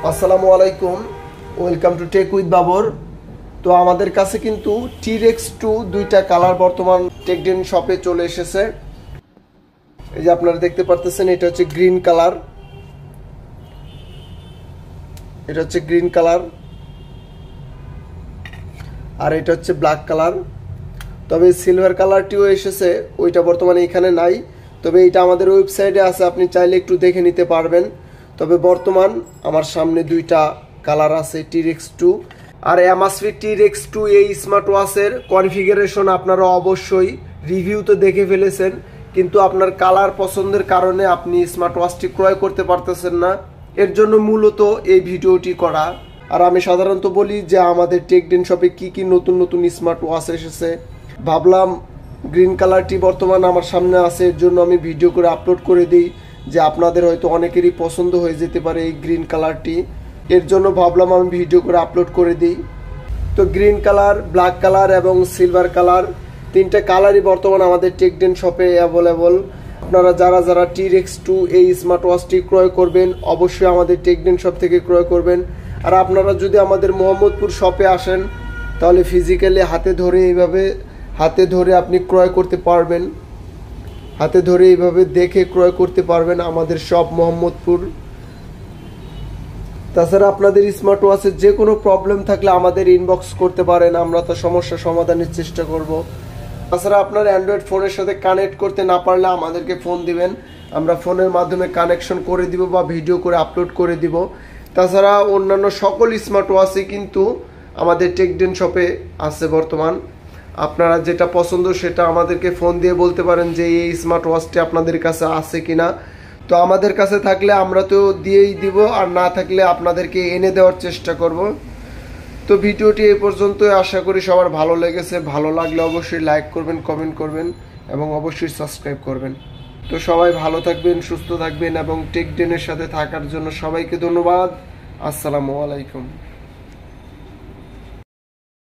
আসসালামু আলাইকুম, welcome to tech with Babar. তো আমাদের কাছে কিন্তু T-Rex2 দুইটা কালার বর্তমান টেকডেন শপে চলে এসেছে। এই যে আপনারা দেখতে পারতেছেন, এটা হচ্ছে গ্রিন কালার, আর এটা হচ্ছে ব্ল্যাক কালার। তবে সিলভার কালারটিও এসেছে, ওইটা বর্তমানে এখানে নাই, তবে এটা আমাদের ওয়েবসাইটে আছে, আপনি চাইলে একটু দেখে নিতে পারবেন। তবে বর্তমান আমার সামনে দুইটা কালার আছে, T-Rex2 আর Amazfit T-Rex2। এই স্মার্ট ওয়াচের কনফিগারেশন আপনারা অবশ্যই রিভিউতে দেখে ফেলেছেন, কিন্তু আপনার কালার পছন্দের কারণে আপনি স্মার্ট ওয়াচটি ক্রয় করতে পারতেছেন না, এর জন্য মূলত এই ভিডিওটি করা। আর আমি সাধারণত বলি যে আমাদের টেকডেন শপে কি নতুন নতুন স্মার্ট ওয়াচ এসেছে, ভাবলাম গ্রিন কালারটি বর্তমান আমার সামনে আছে, এর জন্য আমি ভিডিও করে আপলোড করে দিই, যে আপনাদের হয়তো অনেকেরই পছন্দ হয়ে যেতে পারে এই গ্রিন কালারটি, এর জন্য ভাবলাম আমি ভিডিও করে আপলোড করে দিই। তো গ্রিন কালার, ব্ল্যাক কালার এবং সিলভার কালার, তিনটা কালারই বর্তমান আমাদের টেকডেন শপে অ্যাভেলেবল। আপনারা যারা T-Rex2 এই স্মার্ট ওয়াচটি ক্রয় করবেন, অবশ্যই আমাদের টেকডেন শপ থেকে ক্রয় করবেন। আর আপনারা যদি আমাদের মোহাম্মদপুর শপে আসেন, তাহলে ফিজিক্যালি হাতে ধরে আপনি ক্রয় করতে পারবেন, হাতে ধরে এইভাবে দেখে ক্রয় করতে পারবেন আমাদের শপ মোহাম্মদপুর। তাছাড়া আপনাদের স্মার্ট ওয়াচের যে কোনো প্রবলেম থাকলে আমাদের ইনবক্স করতে পারেন, আমরা তো সমস্যা সমাধানের চেষ্টা করব। তাছাড়া আপনার অ্যান্ড্রয়েড ফোনের সাথে কানেক্ট করতে না পারলে আমাদেরকে ফোন দিবেন, আমরা ফোনের মাধ্যমে কানেকশন করে দিব বা ভিডিও করে আপলোড করে দিব। তাছাড়া অন্যান্য সকল স্মার্ট ওয়াচই কিন্তু আমাদের টেকডেন শপে আছে বর্তমান। আপনারা যেটা পছন্দ সেটা আমাদেরকে ফোন দিয়ে বলতে পারেন যে এই স্মার্ট ওয়াচটি আপনাদের কাছে আছে কিনা। তো আমাদের কাছে থাকলে আমরা তো দিয়েই দিব, আর না থাকলে আপনাদেরকে এনে দেওয়ার চেষ্টা করব। তো ভিডিওটি এই পর্যন্তই, আশা করি সবার ভালো লেগেছে। ভালো লাগলে অবশ্যই লাইক করবেন, কমেন্ট করবেন এবং অবশ্যই সাবস্ক্রাইব করবেন। তো সবাই ভালো থাকবেন, সুস্থ থাকবেন এবং টেকডেনের সাথে থাকার জন্য সবাইকে ধন্যবাদ। আসসালামু আলাইকুম।